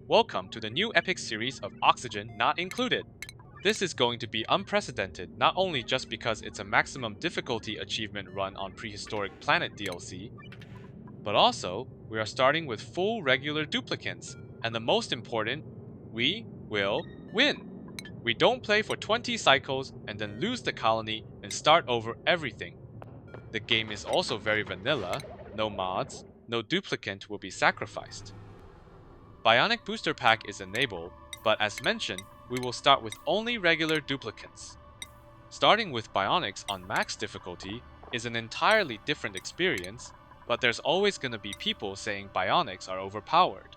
Welcome to the new epic series of Oxygen Not Included. This is going to be unprecedented not only just because it's a maximum difficulty achievement run on Prehistoric Planet DLC, but also we are starting with full regular duplicants, and the most important, we will win. We don't play for 20 cycles and then lose the colony and start over everything. The game is also very vanilla, no mods, no duplicant will be sacrificed. Bionic Booster Pack is enabled, but as mentioned, we will start with only regular duplicants. Starting with Bionics on max difficulty is an entirely different experience, but there's always gonna be people saying Bionics are overpowered.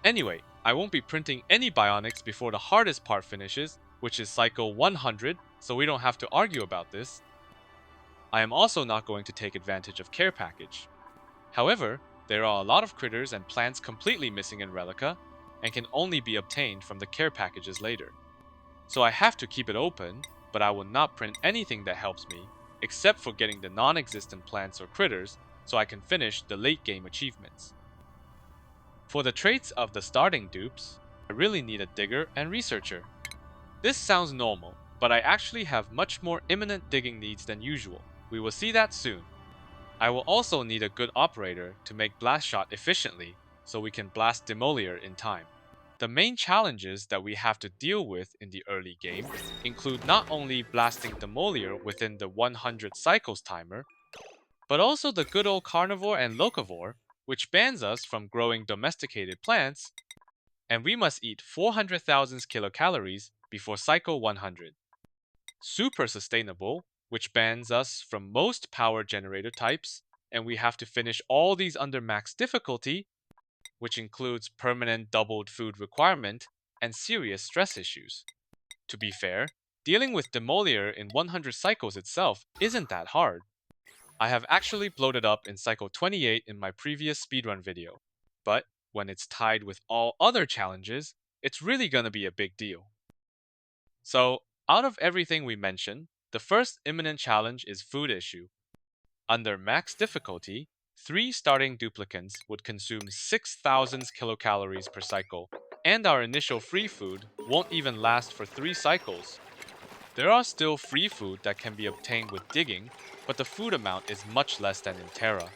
Anyway, I won't be printing any Bionics before the hardest part finishes, which is cycle 100, so we don't have to argue about this. I am also not going to take advantage of Care Package. However, there are a lot of critters and plants completely missing in Relica, and can only be obtained from the care packages later. So I have to keep it open, but I will not print anything that helps me, except for getting the non-existent plants or critters, so I can finish the late game achievements. For the traits of the starting dupes, I really need a digger and researcher. This sounds normal, but I actually have much more imminent digging needs than usual. We will see that soon. I will also need a good operator to make blast shot efficiently, so we can blast Demolior in time. The main challenges that we have to deal with in the early game include not only blasting Demolior within the 100 cycles timer, but also the good old carnivore and locavore, which bans us from growing domesticated plants, and we must eat 400,000 kilocalories before cycle 100. Super sustainable, which bans us from most power generator types, and we have to finish all these under max difficulty, which includes permanent doubled food requirement and serious stress issues. To be fair, dealing with Demolior in 100 cycles itself isn't that hard. I have actually bloated up in cycle 28 in my previous speedrun video, but when it's tied with all other challenges, it's really gonna be a big deal. So, out of everything we mentioned, the first imminent challenge is food issue. Under max difficulty, 3 starting duplicants would consume 6,000 kilocalories per cycle, and our initial free food won't even last for 3 cycles. There are still free food that can be obtained with digging, but the food amount is much less than in Terra.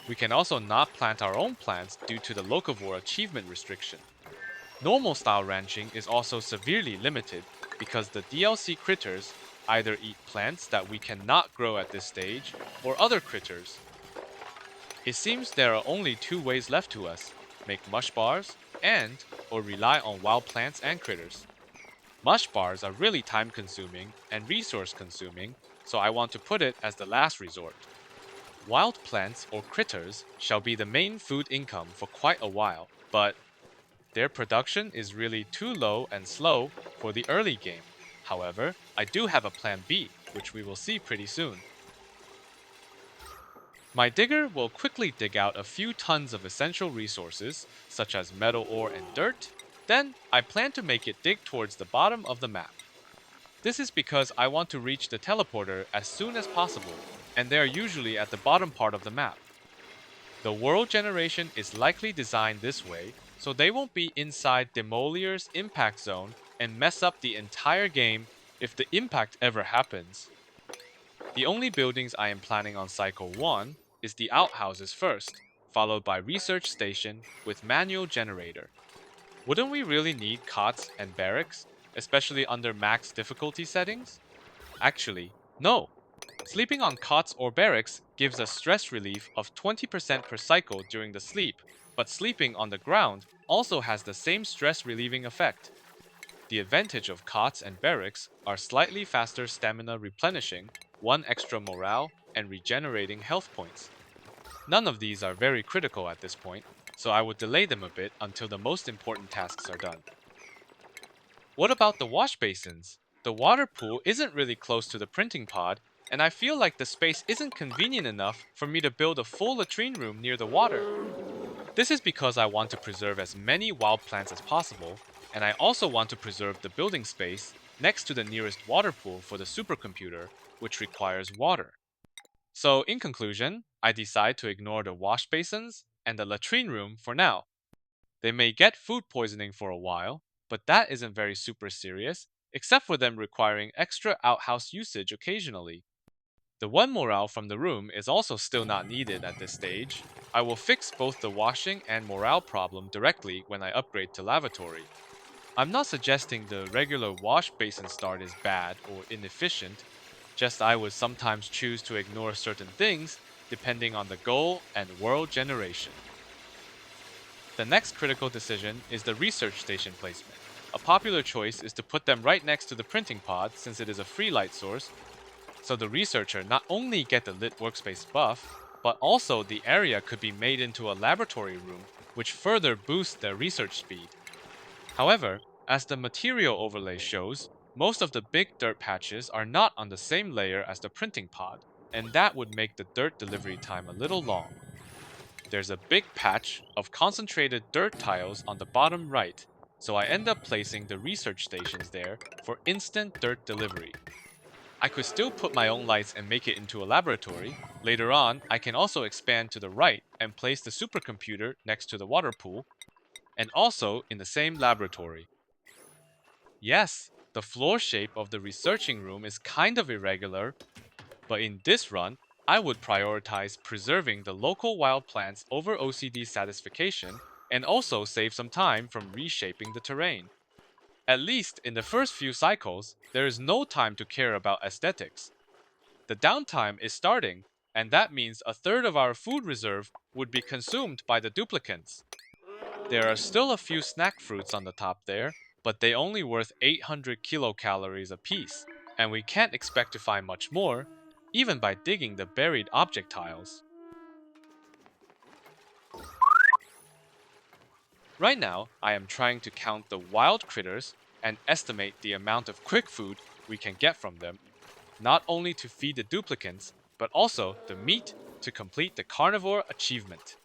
We can also not plant our own plants due to the locavore achievement restriction. Normal style ranching is also severely limited because the DLC critters either eat plants that we cannot grow at this stage or other critters. It seems there are only 2 ways left to us: make mush bars or rely on wild plants and critters. Mush bars are really time consuming and resource consuming, so I want to put it as the last resort. Wild plants or critters shall be the main food income for quite a while, but their production is really too low and slow for the early game. However, I do have a plan B, which we will see pretty soon. My digger will quickly dig out a few tons of essential resources, such as metal ore and dirt, then I plan to make it dig towards the bottom of the map. This is because I want to reach the teleporter as soon as possible, and they are usually at the bottom part of the map. The world generation is likely designed this way, so they won't be inside Demolior's impact zone and mess up the entire game if the impact ever happens. The only buildings I am planning on cycle 1 is the outhouses first, followed by research station with manual generator. Wouldn't we really need cots and barracks, especially under max difficulty settings? Actually, no. Sleeping on cots or barracks gives us stress relief of 20% per cycle during the sleep, but sleeping on the ground also has the same stress relieving effect. The advantage of cots and barracks are slightly faster stamina replenishing, 1 extra morale, and regenerating health points. None of these are very critical at this point, so I would delay them a bit until the most important tasks are done. What about the wash basins? The water pool isn't really close to the printing pod, and I feel like the space isn't convenient enough for me to build a full latrine room near the water. This is because I want to preserve as many wild plants as possible, and I also want to preserve the building space next to the nearest water pool for the supercomputer, which requires water. So in conclusion, I decide to ignore the wash basins and the latrine room for now. They may get food poisoning for a while, but that isn't very super serious, except for them requiring extra outhouse usage occasionally. The one morale from the room is also still not needed at this stage. I will fix both the washing and morale problem directly when I upgrade to lavatory. I'm not suggesting the regular wash basin start is bad or inefficient, just I would sometimes choose to ignore certain things depending on the goal and world generation. The next critical decision is the research station placement. A popular choice is to put them right next to the printing pod since it is a free light source, so the researcher not only get the lit workspace buff, but also the area could be made into a laboratory room, which further boosts their research speed. However, as the material overlay shows, most of the big dirt patches are not on the same layer as the printing pod, and that would make the dirt delivery time a little long. There's a big patch of concentrated dirt tiles on the bottom right, so I end up placing the research stations there for instant dirt delivery. I could still put my own lights and make it into a laboratory. Later on, I can also expand to the right and place the supercomputer next to the water pool, and also in the same laboratory. Yes, the floor shape of the researching room is kind of irregular, but in this run, I would prioritize preserving the local wild plants over OCD satisfaction and also save some time from reshaping the terrain. At least in the first few cycles, there is no time to care about aesthetics. The downtime is starting, and that means a third of our food reserve would be consumed by the duplicants. There are still a few snack fruits on the top there, but they only worth 800 kilocalories apiece, and we can't expect to find much more, even by digging the buried object tiles. Right now, I am trying to count the wild critters and estimate the amount of quick food we can get from them, not only to feed the duplicants, but also the meat to complete the carnivore achievement.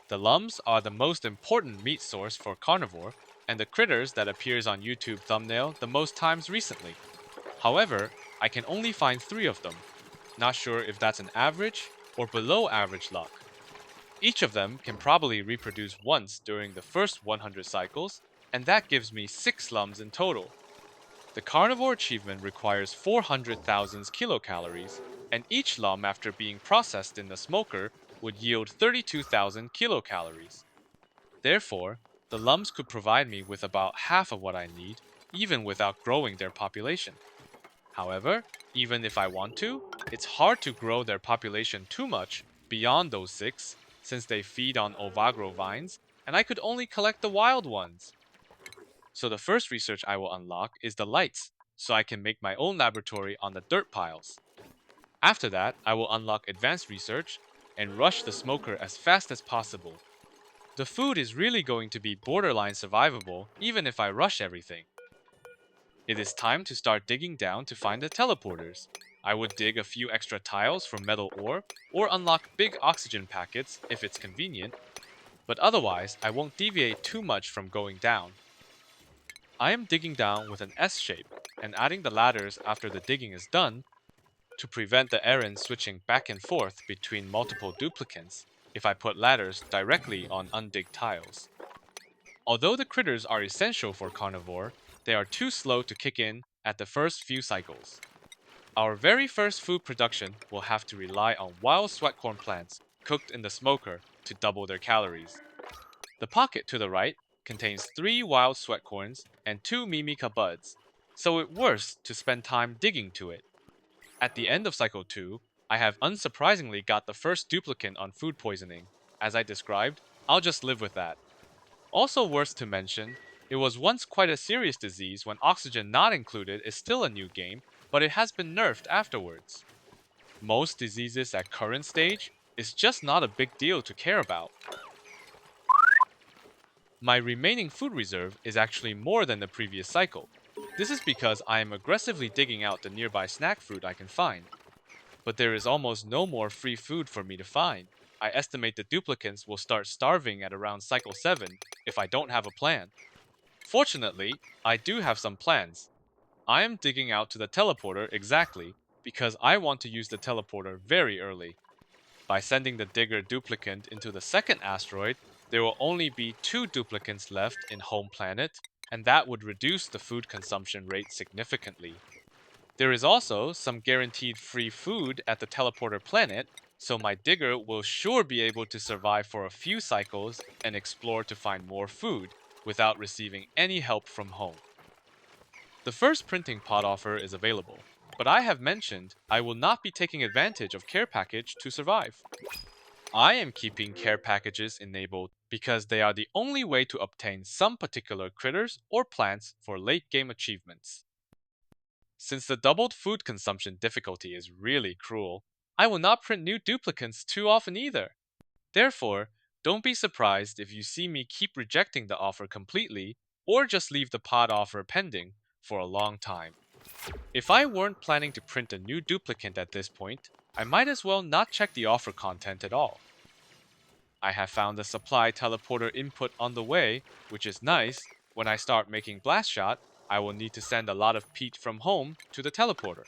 The lums are the most important meat source for carnivore, and the critters that appears on YouTube thumbnail the most times recently. However, I can only find 3 of them. Not sure if that's an average or below average luck. Each of them can probably reproduce once during the first 100 cycles, and that gives me 6 lums in total. The carnivore achievement requires 400,000 kilocalories, and each lum after being processed in the smoker would yield 32,000 kilocalories. Therefore, the lums could provide me with about half of what I need, even without growing their population. However, even if I want to, it's hard to grow their population too much beyond those 6, since they feed on ovagro vines, and I could only collect the wild ones. So the first research I will unlock is the lights, so I can make my own laboratory on the dirt piles. After that, I will unlock advanced research and rush the smoker as fast as possible. The food is really going to be borderline survivable even if I rush everything. It is time to start digging down to find the teleporters. I would dig a few extra tiles for metal ore, or unlock big oxygen packets if it's convenient, but otherwise I won't deviate too much from going down. I am digging down with an S shape, and adding the ladders after the digging is done to prevent the errand switching back and forth between multiple duplicants if I put ladders directly on undigged tiles. Although the critters are essential for carnivore, they are too slow to kick in at the first few cycles. Our very first food production will have to rely on wild sweatcorn plants cooked in the smoker to double their calories. The pocket to the right contains 3 wild sweatcorns and 2 mimica buds, so it's worth to spend time digging to it. At the end of cycle 2, I have unsurprisingly got the first duplicant on food poisoning. As I described, I'll just live with that. Also worth to mention, it was once quite a serious disease when oxygen not included is still a new game, but it has been nerfed afterwards. Most diseases at current stage is just not a big deal to care about. My remaining food reserve is actually more than the previous cycle. This is because I am aggressively digging out the nearby snack fruit I can find. But there is almost no more free food for me to find. I estimate the duplicants will start starving at around cycle 7 if I don't have a plan. Fortunately, I do have some plans. I am digging out to the teleporter exactly because I want to use the teleporter very early. By sending the digger duplicant into the second asteroid, there will only be 2 duplicants left in home planet, and that would reduce the food consumption rate significantly. There is also some guaranteed free food at the teleporter planet, so my digger will sure be able to survive for a few cycles and explore to find more food without receiving any help from home. The first printing pod offer is available, but I have mentioned I will not be taking advantage of care package to survive. I am keeping care packages enabled because they are the only way to obtain some particular critters or plants for late game achievements. Since the doubled food consumption difficulty is really cruel, I will not print new duplicants too often either. Therefore, don't be surprised if you see me keep rejecting the offer completely or just leave the pod offer pending for a long time. If I weren't planning to print a new duplicant at this point, I might as well not check the offer content at all. I have found the supply teleporter input on the way, which is nice. When I start making blast shot, I will need to send a lot of peat from home to the teleporter.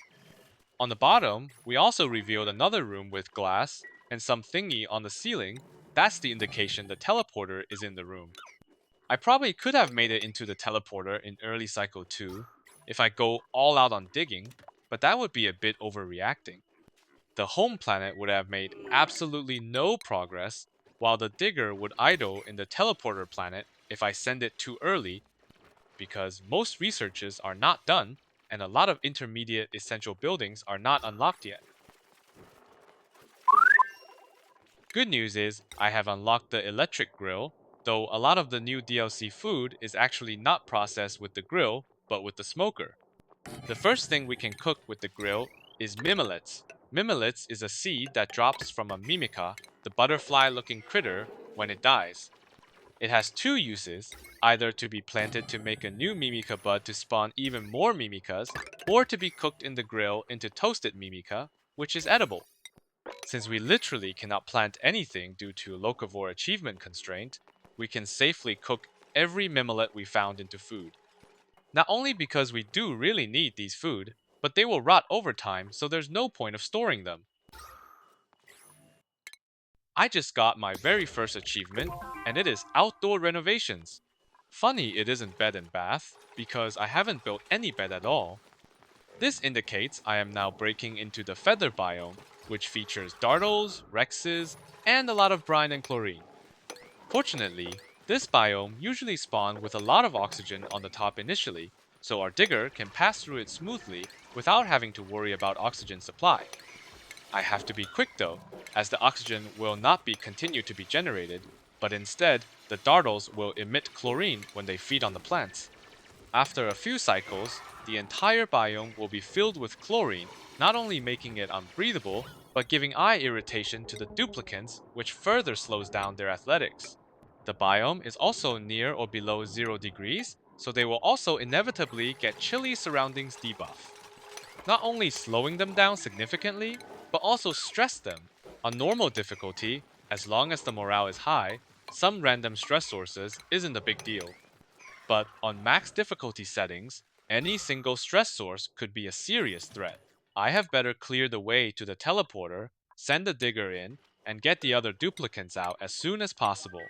On the bottom, we also revealed another room with glass and some thingy on the ceiling. That's the indication the teleporter is in the room. I probably could have made it into the teleporter in early cycle 2 if I go all out on digging, but that would be a bit overreacting. The home planet would have made absolutely no progress, while the digger would idle in the teleporter planet if I send it too early, because most researches are not done and a lot of intermediate essential buildings are not unlocked yet. Good news is I have unlocked the electric grill, though a lot of the new DLC food is actually not processed with the grill, but with the smoker. The first thing we can cook with the grill is mimolets. Mimolets is a seed that drops from a mimica, the butterfly-looking critter, when it dies. It has 2 uses, either to be planted to make a new mimica bud to spawn even more mimicas, or to be cooked in the grill into toasted mimica, which is edible. Since we literally cannot plant anything due to locavore achievement constraint, we can safely cook every mimolet we found into food. Not only because we do really need these food, but they will rot over time, so there's no point of storing them. I just got my very first achievement, and it is outdoor renovations. Funny it isn't bed and bath, because I haven't built any bed at all. This indicates I am now breaking into the feather biome, which features dartles, rexes, and a lot of brine and chlorine. Fortunately, this biome usually spawns with a lot of oxygen on the top initially, so our digger can pass through it smoothly without having to worry about oxygen supply. I have to be quick though, as the oxygen will not be continued to be generated, but instead, the dartles will emit chlorine when they feed on the plants. After a few cycles, the entire biome will be filled with chlorine, not only making it unbreathable, but giving eye irritation to the duplicants, which further slows down their athletics. The biome is also near or below 0 degrees, so they will also inevitably get chilly surroundings debuff. Not only slowing them down significantly, but also stress them. On normal difficulty, as long as the morale is high, some random stress sources isn't a big deal. But on max difficulty settings, any single stress source could be a serious threat. I have better clear the way to the teleporter, send the digger in, and get the other duplicants out as soon as possible.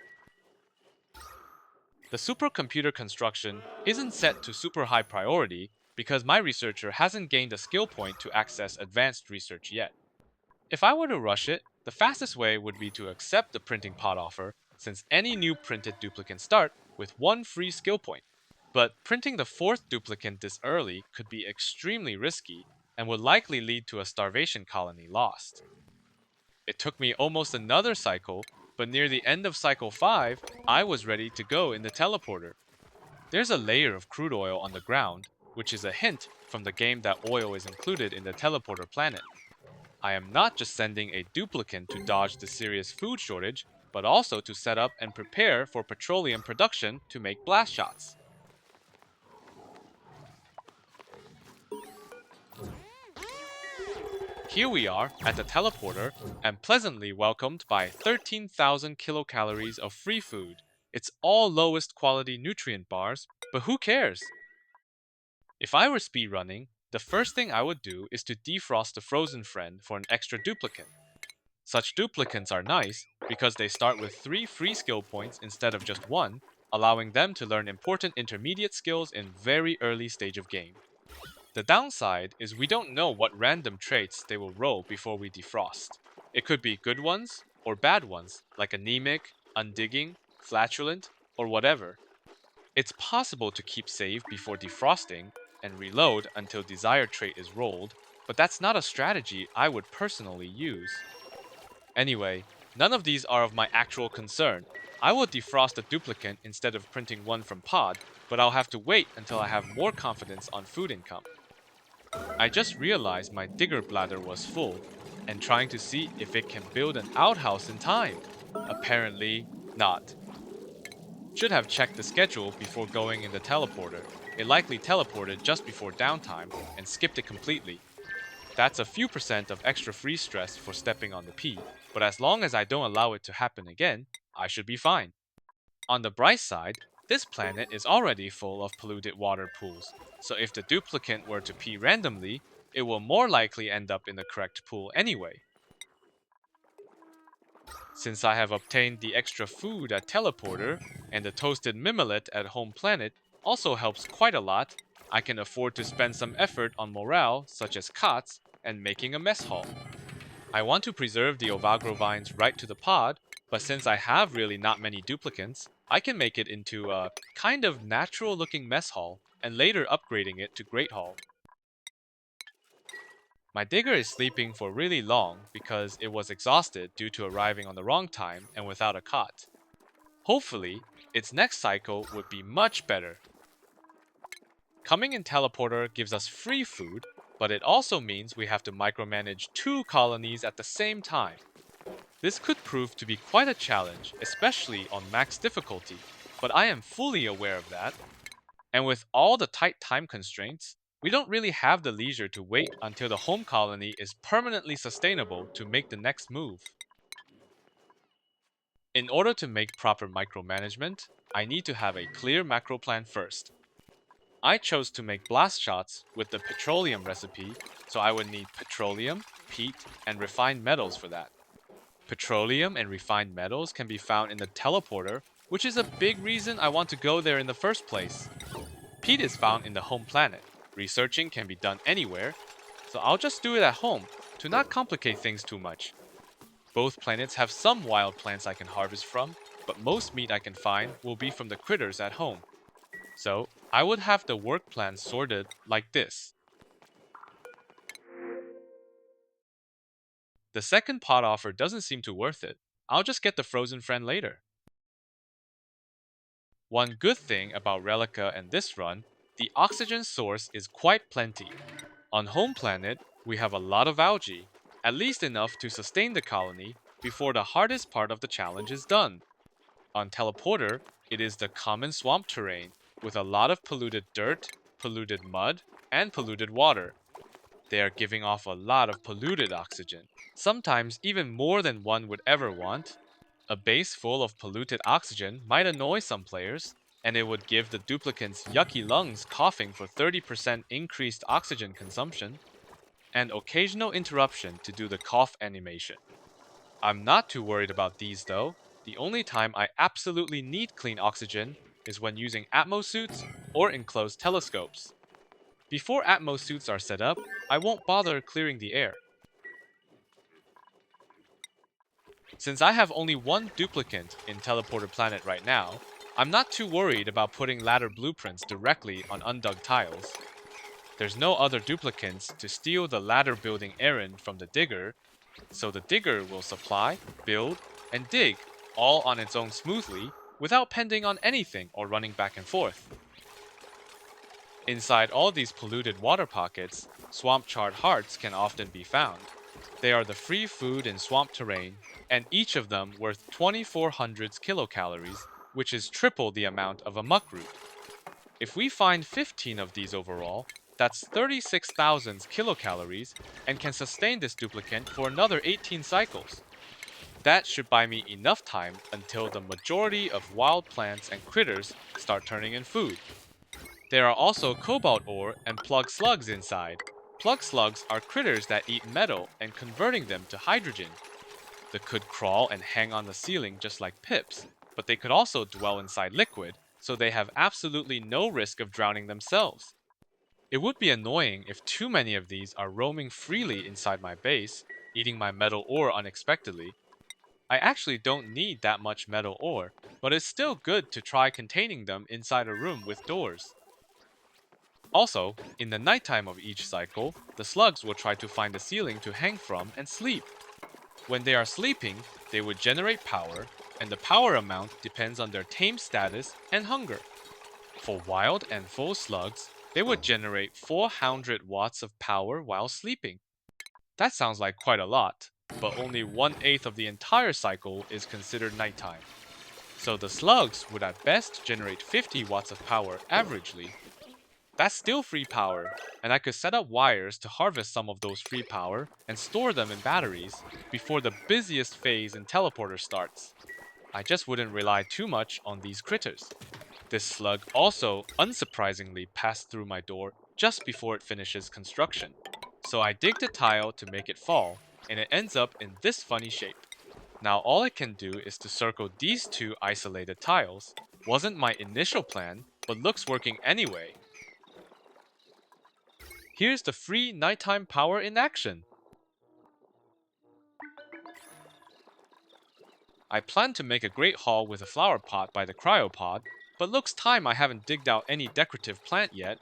The supercomputer construction isn't set to super high priority because my researcher hasn't gained a skill point to access advanced research yet. If I were to rush it, the fastest way would be to accept the printing pod offer, since any new printed duplicant start with 1 free skill point. But printing the 4th duplicant this early could be extremely risky and would likely lead to a starvation colony lost. It took me almost another cycle, but near the end of cycle 5, I was ready to go in the teleporter. There's a layer of crude oil on the ground, which is a hint from the game that oil is included in the teleporter planet. I am not just sending a duplicant to dodge the serious food shortage, but also to set up and prepare for petroleum production to make blast shots. Here we are at the teleporter and pleasantly welcomed by 13,000 kilocalories of free food. It's all lowest quality nutrient bars, but who cares? If I were speedrunning, the first thing I would do is to defrost the frozen friend for an extra duplicant. Such duplicants are nice because they start with 3 free skill points instead of just 1, allowing them to learn important intermediate skills in very early stage of game. The downside is we don't know what random traits they will roll before we defrost. It could be good ones or bad ones, like anemic, undigging, flatulent, or whatever. It's possible to keep save before defrosting and reload until desired trait is rolled, but that's not a strategy I would personally use. Anyway, none of these are of my actual concern. I will defrost a duplicant instead of printing one from pod, but I'll have to wait until I have more confidence on food income. I just realized my digger bladder was full, and trying to see if it can build an outhouse in time. Apparently, not. Should have checked the schedule before going in the teleporter. It likely teleported just before downtime and skipped it completely. That's a few percent of extra free stress for stepping on the P, but as long as I don't allow it to happen again, I should be fine. On the bright side, this planet is already full of polluted water pools, so if the duplicant were to pee randomly, it will more likely end up in the correct pool anyway. Since I have obtained the extra food at Teleporter, and the toasted mimilet at Home Planet also helps quite a lot, I can afford to spend some effort on morale, such as cots, and making a mess hall. I want to preserve the Ovagro vines right to the pod, but since I have really not many duplicants, I can make it into a kind of natural looking mess hall, and later upgrading it to Great Hall. My digger is sleeping for really long because it was exhausted due to arriving on the wrong time and without a cot. Hopefully, its next cycle would be much better. Coming in Teleporter gives us free food, but it also means we have to micromanage 2 colonies at the same time. This could prove to be quite a challenge, especially on max difficulty, but I am fully aware of that. And with all the tight time constraints, we don't really have the leisure to wait until the home colony is permanently sustainable to make the next move. In order to make proper micromanagement, I need to have a clear macro plan first. I chose to make blast shots with the petroleum recipe, so I would need petroleum, peat, and refined metals for that. Petroleum and refined metals can be found in the teleporter, which is a big reason I want to go there in the first place. Peat is found in the home planet. Researching can be done anywhere, so I'll just do it at home to not complicate things too much. Both planets have some wild plants I can harvest from, but most meat I can find will be from the critters at home. So, I would have the work plan sorted like this. The second pot offer doesn't seem too worth it. I'll just get the frozen friend later. One good thing about Relica and this run, the oxygen source is quite plenty. On home planet, we have a lot of algae, at least enough to sustain the colony before the hardest part of the challenge is done. On Teleporter, it is the common swamp terrain, with a lot of polluted dirt, polluted mud, and polluted water. They are giving off a lot of polluted oxygen, sometimes even more than one would ever want. A base full of polluted oxygen might annoy some players, and it would give the duplicants yucky lungs coughing for 30% increased oxygen consumption, and occasional interruption to do the cough animation. I'm not too worried about these though. The only time I absolutely need clean oxygen is when using Atmos suits or enclosed telescopes. Before Atmos suits are set up, I won't bother clearing the air. Since I have only one duplicant in Teleporter Planet right now, I'm not too worried about putting ladder blueprints directly on undug tiles. There's no other duplicants to steal the ladder building errand from the digger, so the digger will supply, build, and dig all on its own smoothly without pending on anything or running back and forth. Inside all these polluted water pockets, swamp charred hearts can often be found. They are the free food in swamp terrain, and each of them worth 2400 kilocalories, which is triple the amount of a muckroot. If we find 15 of these overall, that's 36,000 kilocalories, and can sustain this duplicant for another 18 cycles. That should buy me enough time until the majority of wild plants and critters start turning in food. There are also cobalt ore and plug slugs inside. Plug slugs are critters that eat metal and converting them to hydrogen. They could crawl and hang on the ceiling just like pips, but they could also dwell inside liquid, so they have absolutely no risk of drowning themselves. It would be annoying if too many of these are roaming freely inside my base, eating my metal ore unexpectedly. I actually don't need that much metal ore, but it's still good to try containing them inside a room with doors. Also, in the nighttime of each cycle, the slugs will try to find a ceiling to hang from and sleep. When they are sleeping, they would generate power, and the power amount depends on their tame status and hunger. For wild and full slugs, they would generate 400 watts of power while sleeping. That sounds like quite a lot, but only 1/8 of the entire cycle is considered nighttime. So the slugs would at best generate 50 watts of power averagely. That's still free power, and I could set up wires to harvest some of those free power and store them in batteries before the busiest phase in teleporter starts. I just wouldn't rely too much on these critters. This slug also, unsurprisingly, passed through my door just before it finishes construction. So I digged a tile to make it fall, and it ends up in this funny shape. Now all it can do is to circle these two isolated tiles. Wasn't my initial plan, but looks working anyway. Here's the free nighttime power in action. I plan to make a great haul with a flower pot by the cryopod, but looks time I haven't digged out any decorative plant yet.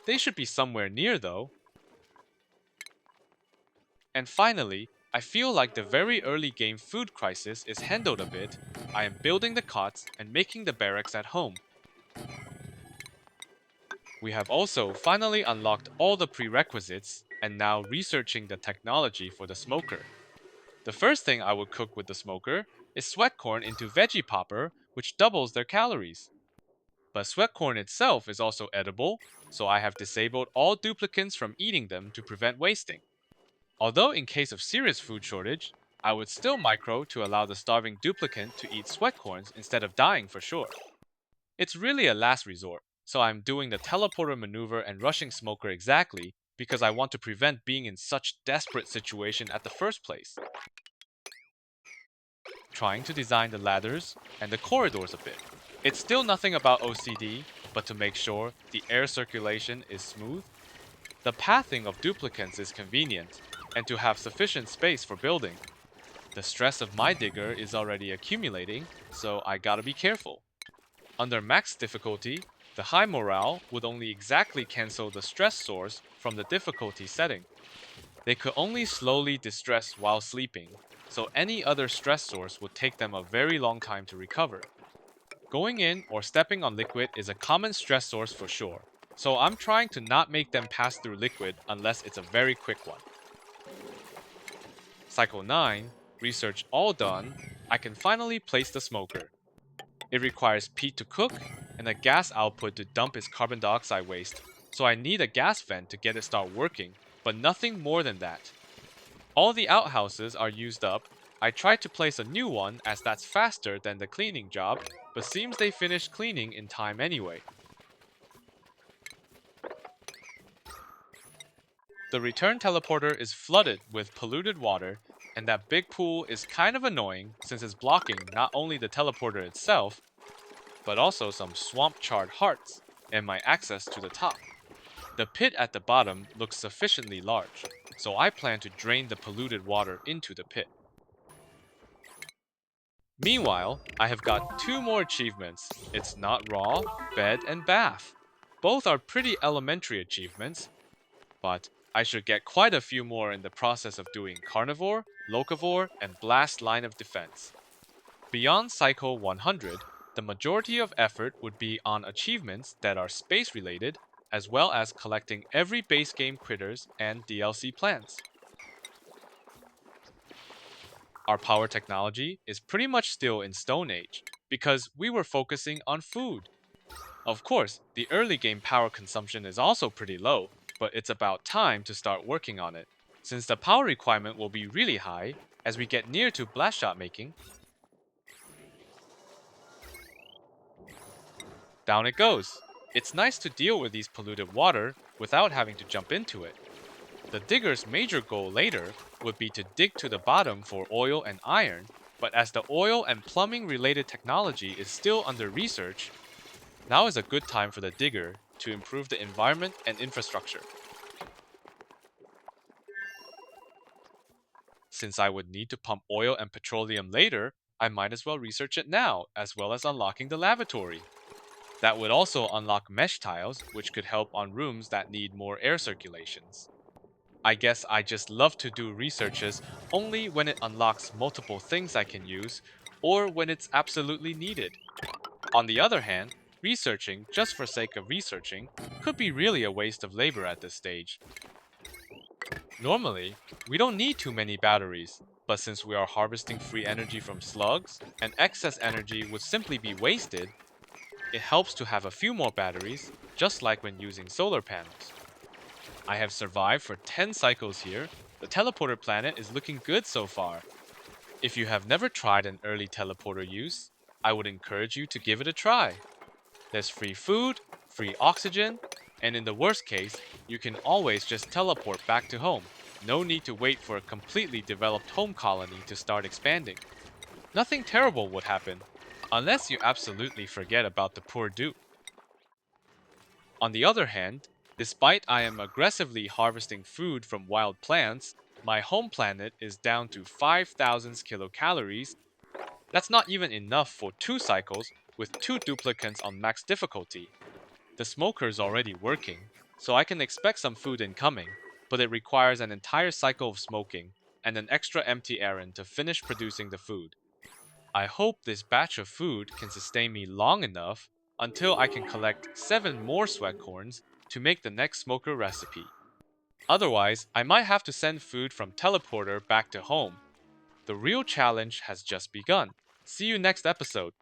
They should be somewhere near though. And finally, I feel like the very early game food crisis is handled a bit. I am building the cots and making the barracks at home. We have also finally unlocked all the prerequisites and now researching the technology for the smoker. The first thing I would cook with the smoker is sweat corn into veggie popper, which doubles their calories. But sweat corn itself is also edible, so I have disabled all duplicants from eating them to prevent wasting. Although in case of serious food shortage, I would still micro to allow the starving duplicant to eat sweat corns instead of dying for sure. It's really a last resort, so I'm doing the teleporter maneuver and rushing smoker exactly because I want to prevent being in such desperate situation at the first place. Trying to design the ladders and the corridors a bit. It's still nothing about OCD, but to make sure the air circulation is smooth. The pathing of duplicants is convenient, and to have sufficient space for building. The stress of my digger is already accumulating, so I gotta be careful. Under max difficulty, the high morale would only exactly cancel the stress source from the difficulty setting. They could only slowly distress while sleeping, so any other stress source would take them a very long time to recover. Going in or stepping on liquid is a common stress source for sure, so I'm trying to not make them pass through liquid unless it's a very quick one. Cycle 9, research all done, I can finally place the smoker. It requires peat to cook and a gas output to dump its carbon dioxide waste, so I need a gas vent to get it start working, but nothing more than that. All the outhouses are used up. I tried to place a new one as that's faster than the cleaning job, but seems they finished cleaning in time anyway. The return teleporter is flooded with polluted water, and that big pool is kind of annoying since it's blocking not only the teleporter itself, but also some swamp charred hearts and my access to the top. The pit at the bottom looks sufficiently large, so I plan to drain the polluted water into the pit. Meanwhile, I have got two more achievements. It's not raw, bed, and bath. Both are pretty elementary achievements, but I should get quite a few more in the process of doing carnivore, locavore, and blast line of defense. Beyond cycle 100, the majority of effort would be on achievements that are space related, as well as collecting every base game critters and DLC plants. Our power technology is pretty much still in Stone Age, because we were focusing on food. Of course, the early game power consumption is also pretty low, but it's about time to start working on it, since the power requirement will be really high as we get near to blast shot making. Down it goes. It's nice to deal with these polluted water without having to jump into it. The digger's major goal later would be to dig to the bottom for oil and iron, but as the oil and plumbing related technology is still under research, now is a good time for the digger to improve the environment and infrastructure. Since I would need to pump oil and petroleum later, I might as well research it now, as well as unlocking the lavatory. That would also unlock mesh tiles, which could help on rooms that need more air circulations. I guess I just love to do researches only when it unlocks multiple things I can use, or when it's absolutely needed. On the other hand, researching just for sake of researching could be really a waste of labor at this stage. Normally, we don't need too many batteries, but since we are harvesting free energy from slugs, and excess energy would simply be wasted, it helps to have a few more batteries, just like when using solar panels. I have survived for 10 cycles here. The teleporter planet is looking good so far. If you have never tried an early teleporter use, I would encourage you to give it a try. There's free food, free oxygen, and in the worst case, you can always just teleport back to home. No need to wait for a completely developed home colony to start expanding. Nothing terrible would happen, unless you absolutely forget about the poor dupe. On the other hand, despite I am aggressively harvesting food from wild plants, my home planet is down to 5,000 kilocalories. That's not even enough for 2 cycles with 2 duplicants on max difficulty. The smoker's already working, so I can expect some food incoming, but it requires an entire cycle of smoking and an extra empty errand to finish producing the food. I hope this batch of food can sustain me long enough until I can collect 7 more sweat corns to make the next smoker recipe. Otherwise, I might have to send food from teleporter back to home. The real challenge has just begun. See you next episode.